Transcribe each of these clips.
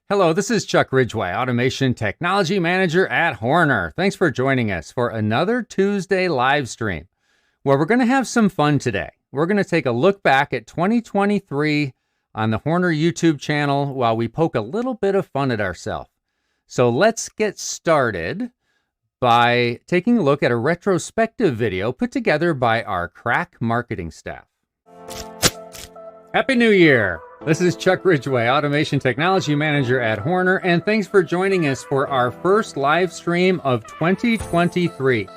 Hello, this is Chuck Ridgway, Automation Technology Manager at Horner. Thanks for joining us for another Tuesday live stream where we're going to have some fun today. We're going to take a look back at 2023 on the Horner YouTube channel while we poke a little bit of fun at ourselves. So let's get started by taking a look at a retrospective video put together by our crack marketing staff. Happy New Year! This is Chuck Ridgway, Automation Technology Manager at Horner, and thanks for joining us for our first live stream of 2023.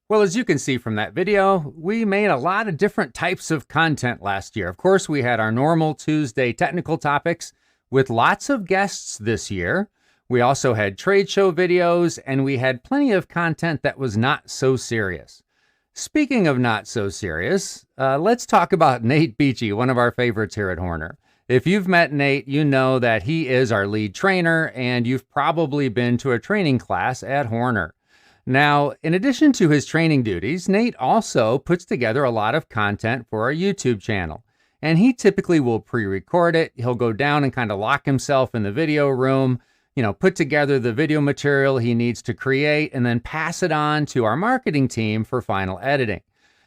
Well, as you can see from that video, we made a lot of different types of content last year. Of course, we had our normal Tuesday technical topics with lots of guests this year. We also had trade show videos, and we had plenty of content that was not so serious. Speaking of not so serious, let's talk about Nate Beachy, one of our favorites here at Horner. If you've met Nate, you know that he is our lead trainer, and you've probably been to a training class at Horner. Now, in addition to his training duties, Nate also puts together a lot of content for our YouTube channel. And he typically will pre-record it. He'll go down and kind of lock himself in the video room, put together the video material he needs to create, and then pass it on to our marketing team for final editing.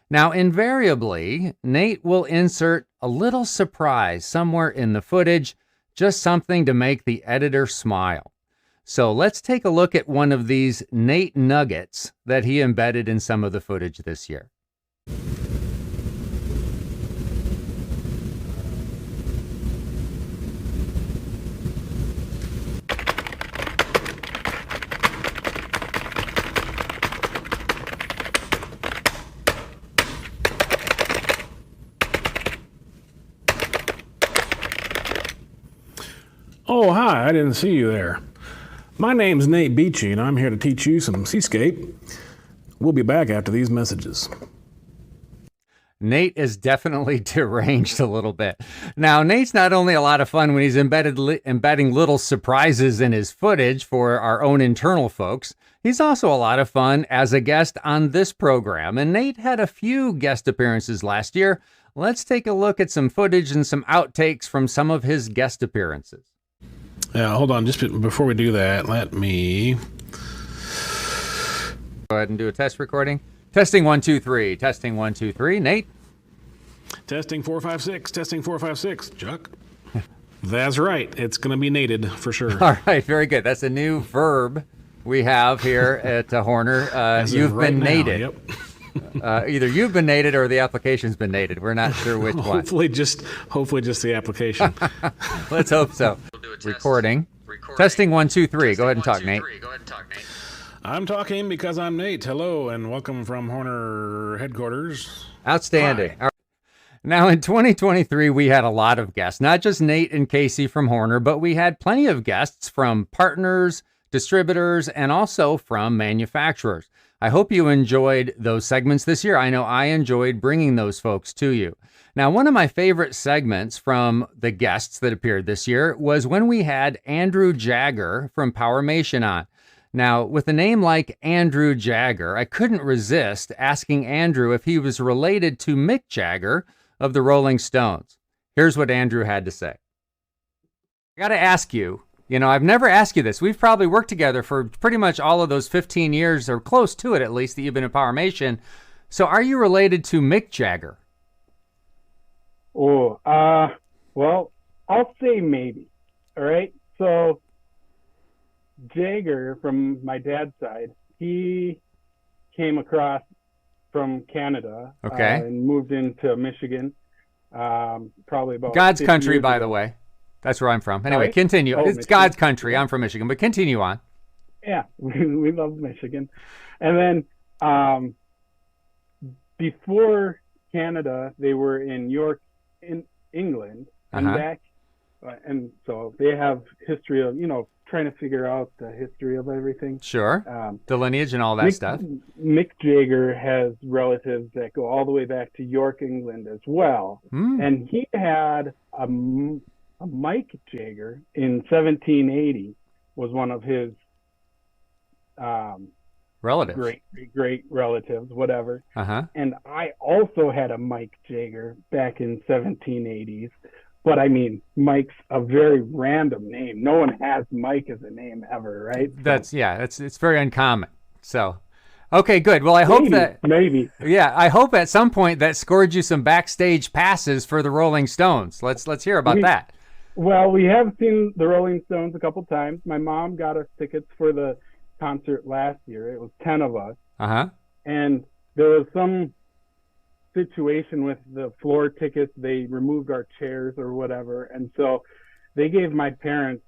Now, invariably, Nate will insert a little surprise somewhere in the footage, just something to make the editor smile. So let's take a look at one of these Nate nuggets that he embedded in some of the footage this year. Oh, hi, I didn't see you there. My name's Nate Beachy, and I'm here to teach you some Seascape. We'll be back after these messages. Nate is definitely deranged a little bit. Now, Nate's not only a lot of fun when he's embedding little surprises in his footage for our own internal folks, he's also a lot of fun as a guest on this program. And Nate had a few guest appearances last year. Let's take a look at some footage and some outtakes from some of his guest appearances. Yeah, hold on. Just before we do that, let me go ahead and do a test recording. Testing 1 2 3. Testing 1 2 3. Nate. Testing 4 5 6. Testing 4 5 6. Chuck. That's right. It's going to be nated for sure. All right. Very good. That's a new verb we have here at Horner. You've been nated. Yep. Either you've been nated or the application's been nated. We're not sure which one. Hopefully just the application. Let's hope so. Recording. Testing 1 2 3. Go ahead and talk, Nate. I'm talking because I'm Nate. Hello and welcome from Horner headquarters. Outstanding. All right. Now in 2023, we had a lot of guests, not just Nate and Casey from Horner, but we had plenty of guests from partners, distributors, and also from manufacturers. I hope you enjoyed those segments this year. I know I enjoyed bringing those folks to you. Now, one of my favorite segments from the guests that appeared this year was when we had Andrew Jagger from Powermation on. Now, with a name like Andrew Jagger, I couldn't resist asking Andrew if he was related to Mick Jagger of the Rolling Stones. Here's what Andrew had to say. I got to ask you, I've never asked you this. We've probably worked together for pretty much all of those 15 years, or close to it at least, that you've been at Powermation. So are you related to Mick Jagger? Oh, well, I'll say maybe. All right. So Jagger from my dad's side, he came across from Canada Okay. and moved into Michigan. Probably about God's 50 country, years by ago. the way. That's where I'm from. Anyway, Sorry? continue. Oh, It's Michigan. God's country. Yeah. I'm from Michigan, but continue on. Yeah, we love Michigan. And then before Canada, they were in York, in England, and Uh-huh. back, and so they have history of trying to figure out the history of everything. Sure. Um, The lineage and all that stuff. Mick Jagger has relatives that go all the way back to York, England as well, and he had a Mike Jagger in 1780 was one of his Relatives. great relatives, whatever. Uh-huh. And I also had a Mike Jagger back in 1780s. But I mean, Mike's a very random name. No one has Mike as a name ever, right? It's very uncommon. So, okay, good. Well, I hope maybe. Yeah, I hope at some point that scored you some backstage passes for the Rolling Stones. Let's hear about that. Well, we have seen the Rolling Stones a couple times. My mom got us tickets for the concert last year. It was 10 of us. Uh-huh. And there was some situation with the floor tickets. They removed our chairs or whatever, and so they gave my parents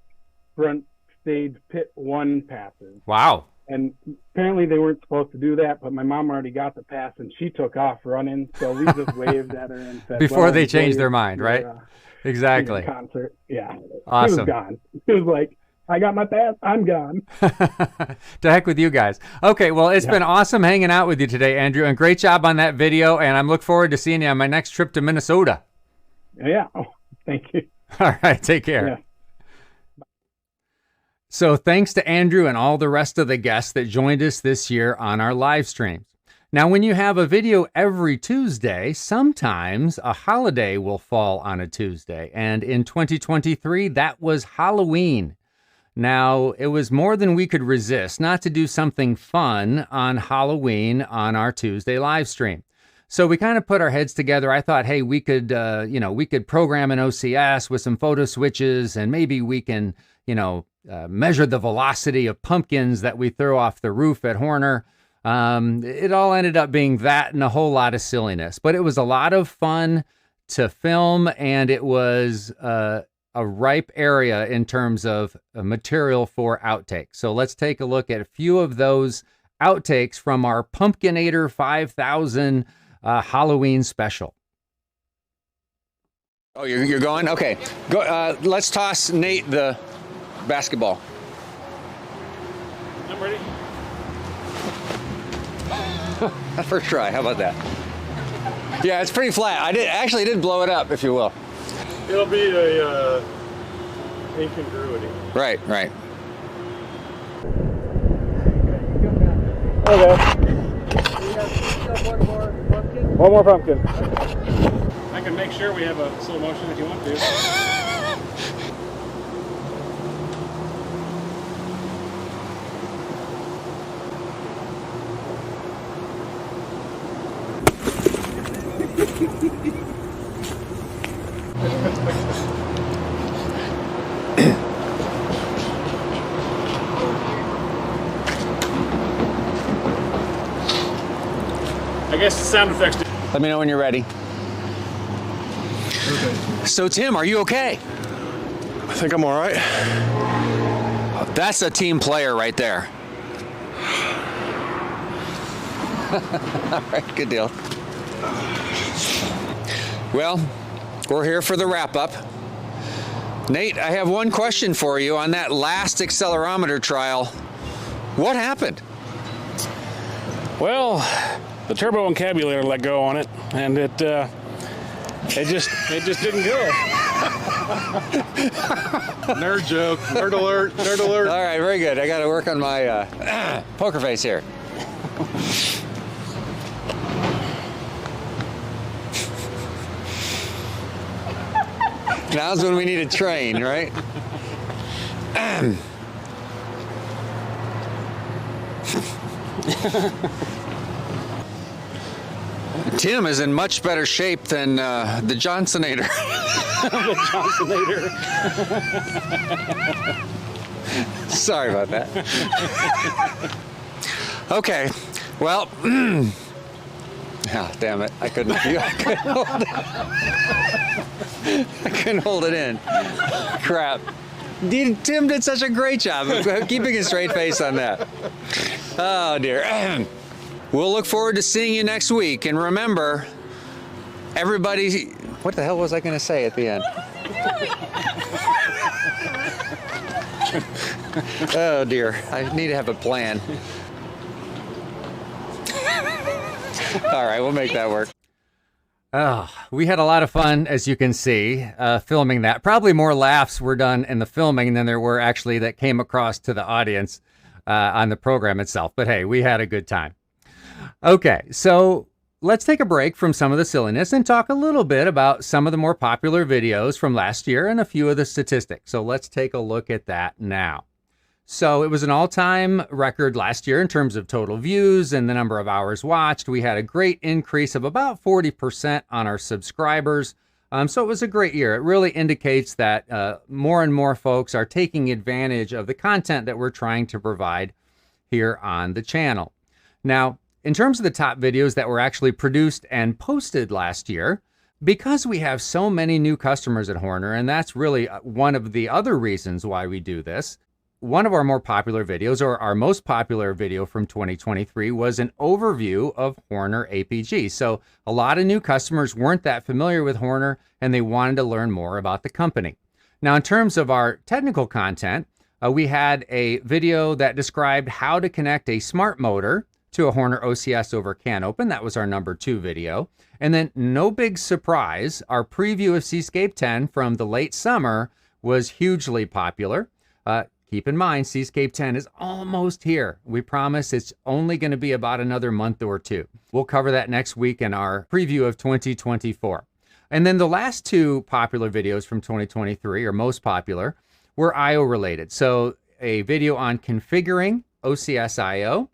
front stage pit 1 passes. Wow. And apparently they weren't supposed to do that, but my mom already got the pass and she took off running, so we just waved at her and said before they changed their mind, right? Exactly. Concert. Yeah. Awesome. He was gone. He was like, I got my pass, I'm gone. To heck with you guys. Okay, well, it's been awesome hanging out with you today, Andrew, and great job on that video, and I'm looking forward to seeing you on my next trip to Minnesota. Yeah, thank you. All right, take care. Yeah. So thanks to Andrew and all the rest of the guests that joined us this year on our live streams. Now, when you have a video every Tuesday, sometimes a holiday will fall on a Tuesday, and in 2023, that was Halloween. Now, it was more than we could resist not to do something fun on Halloween on our Tuesday live stream. So we kind of put our heads together. I thought, hey, we could program an OCS with some photo switches, and maybe we can, measure the velocity of pumpkins that we throw off the roof at Horner. It all ended up being that and a whole lot of silliness, but it was a lot of fun to film, and it was a ripe area in terms of material for outtakes. So let's take a look at a few of those outtakes from our Pumpkinator 5000 Halloween special. Oh, you're going? Okay. Go. Let's toss Nate the basketball. I'm ready. First try. How about that? Yeah, it's pretty flat. I did blow it up, if you will. It'll be a incongruity. Right. Okay. One more pumpkin. I can make sure we have a slow motion if you want to. I guess the sound effects. Let me know when you're ready. Okay. So, Tim, are you okay? I think I'm all right. That's a team player right there. All right, good deal. Well, we're here for the wrap-up. Nate, I have one question for you on that last accelerometer trial. What happened? Well, the turbo encabulator let go on it, and it just didn't go. Nerd joke. Nerd alert. Nerd alert. All right, very good. I got to work on my poker face here. Now's when we need to train, right? Tim is in much better shape than the Johnsonator. The Johnsonator. Sorry about that. Okay, well, damn it, I couldn't hold it in. Crap. Tim did such a great job of keeping a straight face on that. Oh dear. We'll look forward to seeing you next week. And remember, everybody, what the hell was I going to say at the end? Oh dear, I need to have a plan. All right, we'll make that work. Oh, we had a lot of fun, as you can see, filming that. Probably more laughs were done in the filming than there were actually that came across to the audience on the program itself. But hey, we had a good time. Okay, so let's take a break from some of the silliness and talk a little bit about some of the more popular videos from last year and a few of the statistics. So let's take a look at that now. So it was an all-time record last year in terms of total views and the number of hours watched. We had a great increase of about 40% on our subscribers. So it was a great year. It really indicates that more and more folks are taking advantage of the content that we're trying to provide here on the channel. Now, in terms of the top videos that were actually produced and posted last year, because we have so many new customers at Horner, and that's really one of the other reasons why we do this, one of our more popular videos, or our most popular video from 2023, was an overview of Horner APG. So a lot of new customers weren't that familiar with Horner, and they wanted to learn more about the company. Now, in terms of our technical content, we had a video that described how to connect a smart motor to a Horner OCS over CAN Open. That was our number 2 video. And then, no big surprise, our preview of Seascape 10 from the late summer was hugely popular. Keep in mind, Seascape 10 is almost here. We promise it's only going to be about another month or 2. We'll cover that next week in our preview of 2024. And then the last 2 popular videos from 2023, or most popular, were I/O related. So a video on configuring OCS I/O,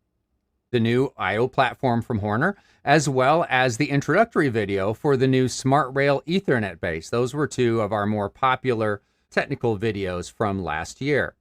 the new I/O platform from Horner, as well as the introductory video for the new Smart Rail Ethernet base. Those were 2 of our more popular technical videos from last year.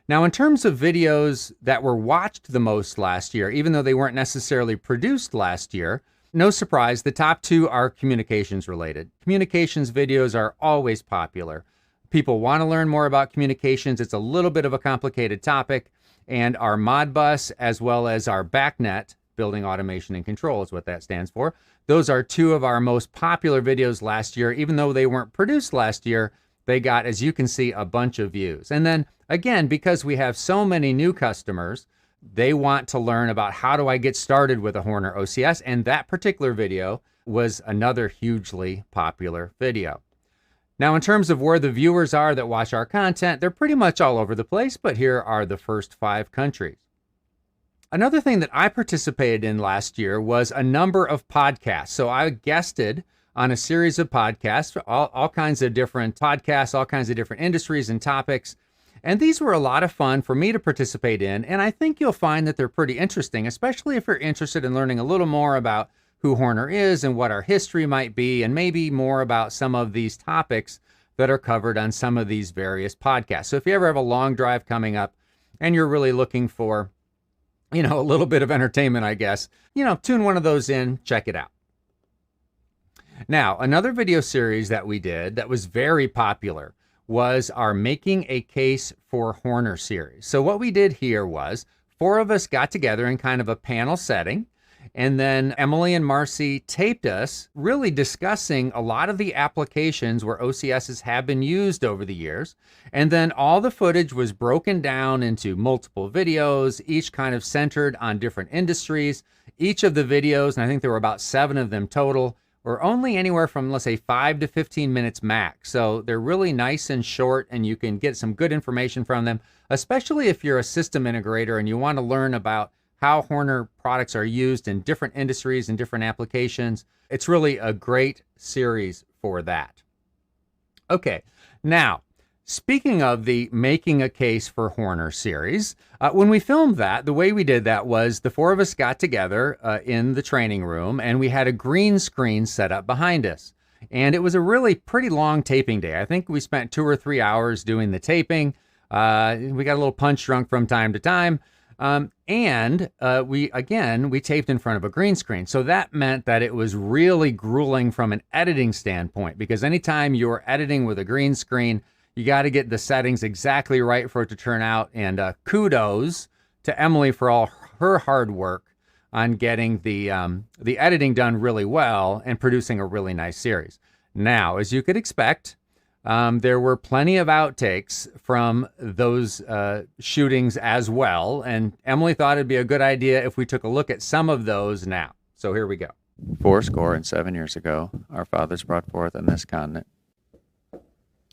Now, in terms of videos that were watched the most last year, even though they weren't necessarily produced last year, no surprise, the top 2 are communications related. Communications videos are always popular. People want to learn more about communications. It's a little bit of a complicated topic, and our Modbus, as well as our BACnet, Building Automation and Control is what that stands for. Those are 2 of our most popular videos last year. Even though they weren't produced last year, they got, as you can see, a bunch of views. And then again, because we have so many new customers, they want to learn about how do I get started with a Horner OCS, and that particular video was another hugely popular video. Now, in terms of where the viewers are that watch our content, they're pretty much all over the place, but here are the first 5 countries. Another thing that I participated in last year was a number of podcasts. So I guested on a series of podcasts, all kinds of different podcasts, all kinds of different industries and topics. And these were a lot of fun for me to participate in. And I think you'll find that they're pretty interesting, especially if you're interested in learning a little more about who Horner is and what our history might be, and maybe more about some of these topics that are covered on some of these various podcasts. So if you ever have a long drive coming up and you're really looking for, a little bit of entertainment, I guess, tune one of those in, check it out. Now, another video series that we did that was very popular was our Making a Case for Horner series. So what we did here was 4 of us got together in kind of a panel setting, and then Emily and Marcy taped us really discussing a lot of the applications where OCSs have been used over the years. And then all the footage was broken down into multiple videos, each kind of centered on different industries. Each of the videos, and I think there were about 7 of them total, were only anywhere from, let's say, 5 to 15 minutes max. So they're really nice and short, and you can get some good information from them, especially if you're a system integrator and you want to learn about how Horner products are used in different industries and different applications. It's really a great series for that. Okay, now, Speaking of the Making a Case for Horner series, when we filmed that, the way we did that was the four of us got together in the training room, and we had a green screen set up behind us. And it was a really pretty long taping day. I think we spent 2 or 3 hours doing the taping. We got a little punch drunk from time to time. And we taped in front of a green screen. So that meant that it was really grueling from an editing standpoint, because anytime you're editing with a green screen, you got to get the settings exactly right for it to turn out. And kudos to Emily for all her hard work on getting the editing done really well and producing a really nice series. Now, as you could expect, there were plenty of outtakes from those shootings as well, and Emily thought it'd be a good idea if we took a look at some of those now. So here we go. 7 years ago, our fathers brought forth on this continent.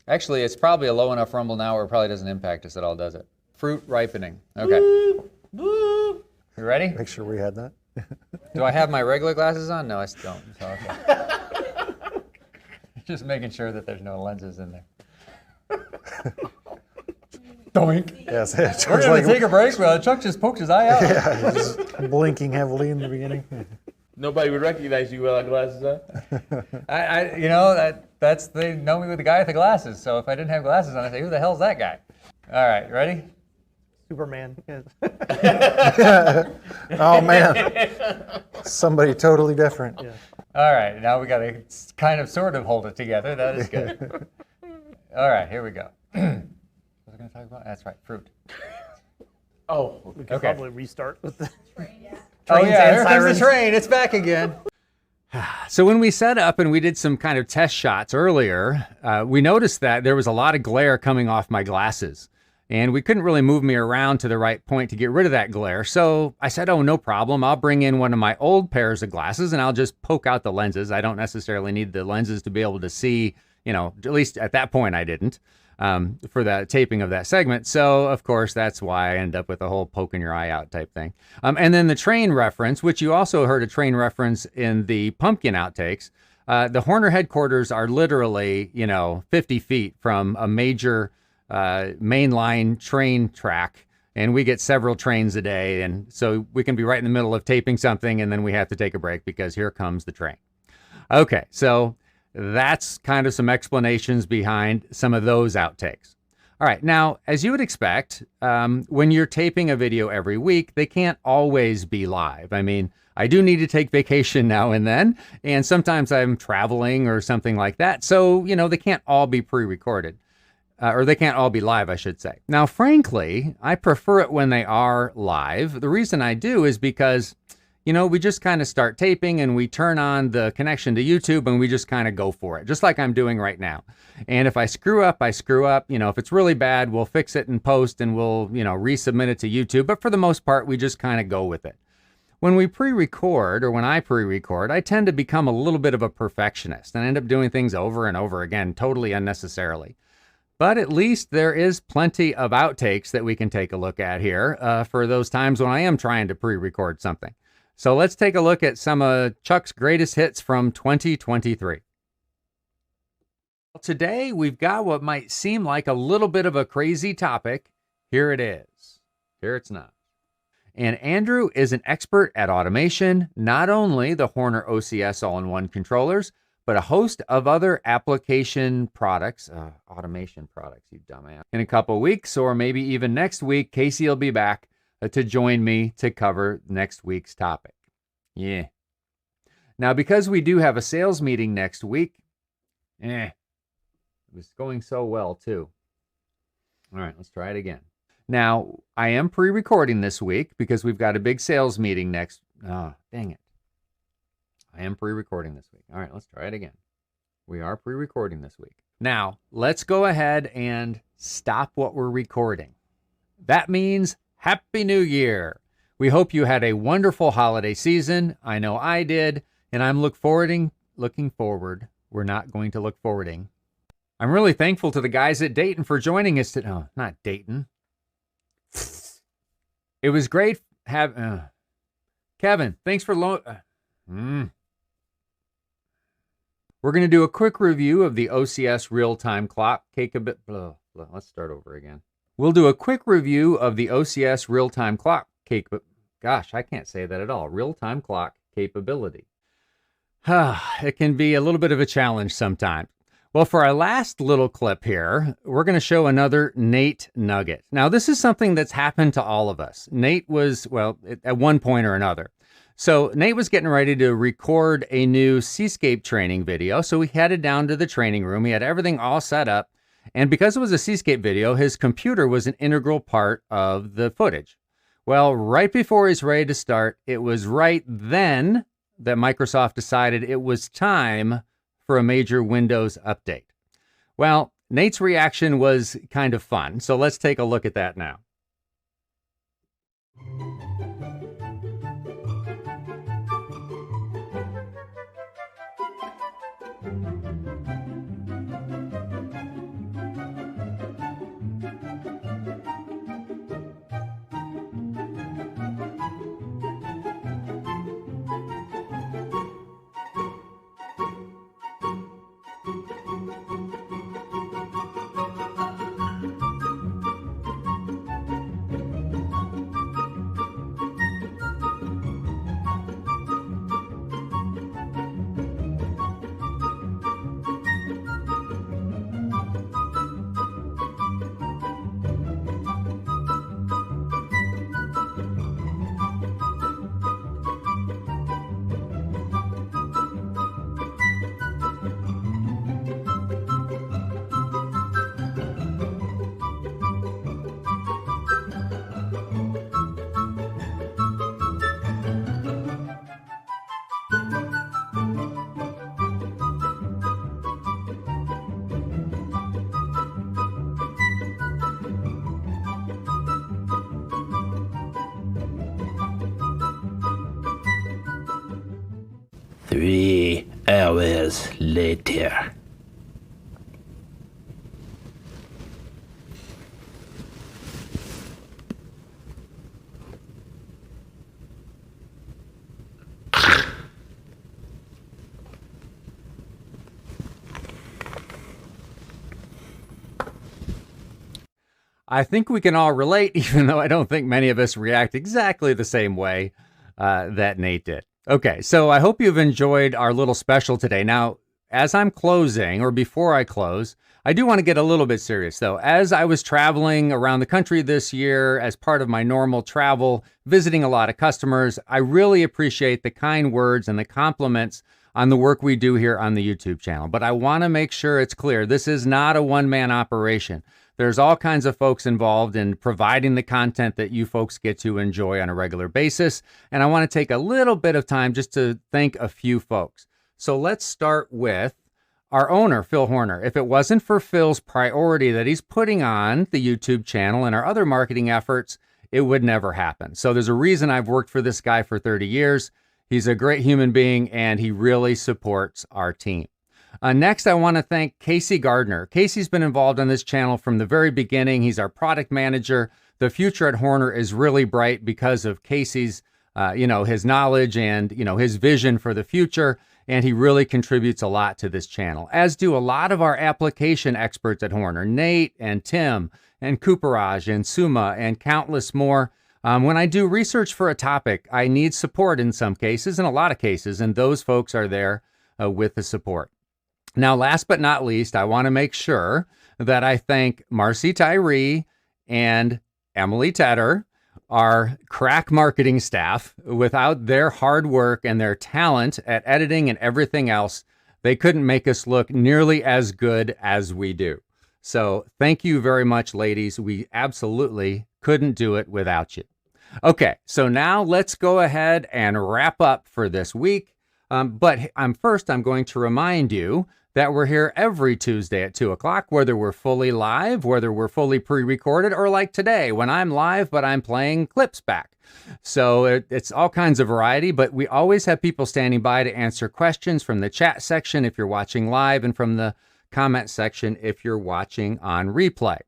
Actually, it's probably a low enough rumble now where it probably doesn't impact us at all, does it? Fruit ripening. Okay. You ready? Make sure we had that. Do I have my regular glasses on? No, I still don't. So, okay. Just making sure that there's no lenses in there. Doink. Yes, We're going to take a break. Chuck just poked his eye out. Yeah, just blinking heavily in the beginning. Nobody would recognize you without glasses on. They know me with the guy with the glasses. So if I didn't have glasses on, I'd say, who the hell's that guy? All right, ready? Superman. Yes. Oh man, somebody totally different. Yeah. All right, now we got to kind of sort of hold it together. That is good. All right, here we go. What was I going to talk about? That's right, fruit. Oh, we could probably restart with the trains here and comes the train. It's back again. So when we set up and we did some kind of test shots earlier, we noticed that there was a lot of glare coming off my glasses. And we couldn't really move me around to the right point to get rid of that glare. So I said, oh, no problem. I'll bring in one of my old pairs of glasses and I'll just poke out the lenses. I don't necessarily need the lenses to be able to see, at least at that point I didn't, for the taping of that segment. So, of course, that's why I end up with a whole poking your eye out type thing. And then the train reference, which you also heard a train reference in the pumpkin outtakes. The Horner headquarters are literally, 50 feet from a major mainline train track, and we get several trains a day, and so we can be right in the middle of taping something and then we have to take a break because here comes the train. Okay, so that's kind of some explanations behind some of those outtakes. All right, now, as you would expect, when you're taping a video every week, they can't always be live. I mean, I do need to take vacation now and then, and sometimes I'm traveling or something like that, so, they can't all be pre-recorded. Or they can't all be live, I should say. Now, frankly, I prefer it when they are live. The reason I do is because, we just kind of start taping and we turn on the connection to YouTube and we just kind of go for it, just like I'm doing right now. And if I screw up, I screw up. If it's really bad, we'll fix it in post and we'll, resubmit it to YouTube. But for the most part, we just kind of go with it. When we pre-record, or when I pre-record, I tend to become a little bit of a perfectionist and end up doing things over and over again, totally unnecessarily. But at least there is plenty of outtakes that we can take a look at here for those times when I am trying to pre-record something. So let's take a look at some of Chuck's greatest hits from 2023. Today, we've got what might seem like a little bit of a crazy topic. Here it is. Here it's not. And Andrew is an expert at automation, not only the Horner OCS all-in-one controllers, but a host of other application products, automation products, you dumbass. In a couple weeks, or maybe even next week, Casey will be back to join me to cover next week's topic. Yeah. Now, because we do have a sales meeting next week, it was going so well, too. All right, let's try it again. Now, I am pre-recording this week because we've got a big sales meeting next. Oh, dang it. I am pre-recording this week. All right, let's try it again. We are pre-recording this week. Now, let's go ahead and stop what we're recording. That means Happy New Year. We hope you had a wonderful holiday season. I know I did, and I'm looking forward. We're not going to look forwarding. I'm really thankful to the guys at Dayton for joining us today. No, not Dayton. It was great Kevin, thanks for We're going to do a quick review of the OCS real-time clock Let's start over again. We'll do a quick review of the OCS real-time clock Gosh, I can't say that at all. Real-time clock capability. It can be a little bit of a challenge sometimes. Well, for our last little clip here, we're going to show another Nate nugget. Now, this is something that's happened to all of us. Nate was, well, at one point or another. So Nate was getting ready to record a new Seascape training video. So we headed down to the training room. He had everything all set up. And because it was a Seascape video, his computer was an integral part of the footage. Well, right before he's ready to start, it was right then that Microsoft decided it was time for a major Windows update. Well, Nate's reaction was kind of fun. So let's take a look at that now. Three hours later. I think we can all relate, even though I don't think many of us react exactly the same way that Nate did. Okay, so I hope you've enjoyed our little special today. Now, as I'm closing, or before I close, I do want to get a little bit serious, though. As I was traveling around the country this year as part of my normal travel, visiting a lot of customers, I really appreciate the kind words and the compliments on the work we do here on the YouTube channel. But I want to make sure it's clear, this is not a one-man operation. There's all kinds of folks involved in providing the content that you folks get to enjoy on a regular basis. And I want to take a little bit of time just to thank a few folks. So let's start with our owner, Phil Horner. If it wasn't for Phil's priority that he's putting on the YouTube channel and our other marketing efforts, it would never happen. So there's a reason I've worked for this guy for 30 years. He's a great human being, and he really supports our team. Next, I want to thank Casey Gardner. Casey's been involved on this channel from the very beginning. He's our product manager. The future at Horner is really bright because of Casey's, his knowledge and, his vision for the future. And he really contributes a lot to this channel, as do a lot of our application experts at Horner, Nate and Tim and Cooperage and Suma and countless more. When I do research for a topic, I need support in some cases, in a lot of cases, and those folks are there with the support. Now, last but not least, I want to make sure that I thank Marcy Tyree and Emily Tedder, our crack marketing staff. Without their hard work and their talent at editing and everything else, they couldn't make us look nearly as good as we do. So thank you very much, ladies. We absolutely couldn't do it without you. Okay, so now let's go ahead and wrap up for this week. But first, I'm going to remind you that we're here every Tuesday at 2 o'clock, whether we're fully live, whether we're fully pre-recorded, or like today when I'm live, but I'm playing clips back. So it's all kinds of variety, but we always have people standing by to answer questions from the chat section if you're watching live and from the comment section if you're watching on replay.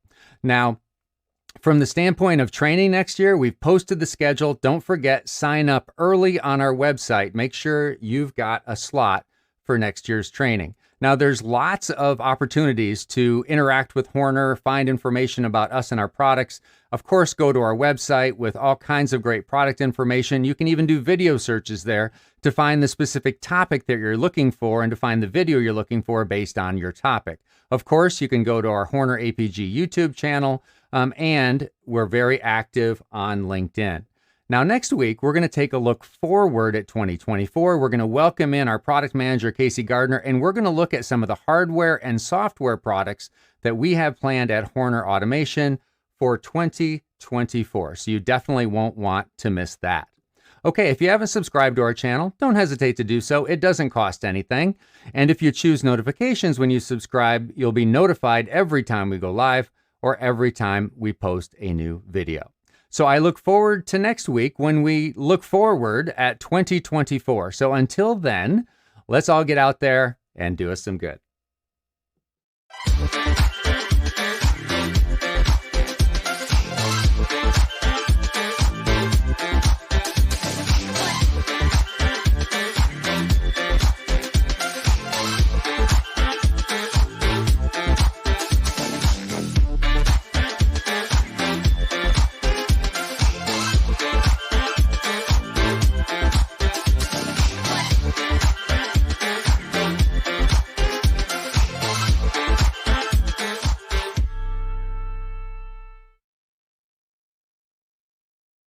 Now, from the standpoint of training next year, we've posted the schedule. Don't forget, sign up early on our website. Make sure you've got a slot for next year's training. Now, there's lots of opportunities to interact with Horner, find information about us and our products. Of course, go to our website with all kinds of great product information. You can even do video searches there to find the specific topic that you're looking for and to find the video you're looking for based on your topic. Of course, you can go to our Horner APG YouTube channel, and we're very active on LinkedIn. Now, next week, we're going to take a look forward at 2024. We're going to welcome in our product manager, Casey Gardner, and we're going to look at some of the hardware and software products that we have planned at Horner Automation for 2024. So you definitely won't want to miss that. Okay, if you haven't subscribed to our channel, don't hesitate to do so. It doesn't cost anything. And if you choose notifications when you subscribe, you'll be notified every time we go live or every time we post a new video. So I look forward to next week when we look forward at 2024. So until then, let's all get out there and do us some good.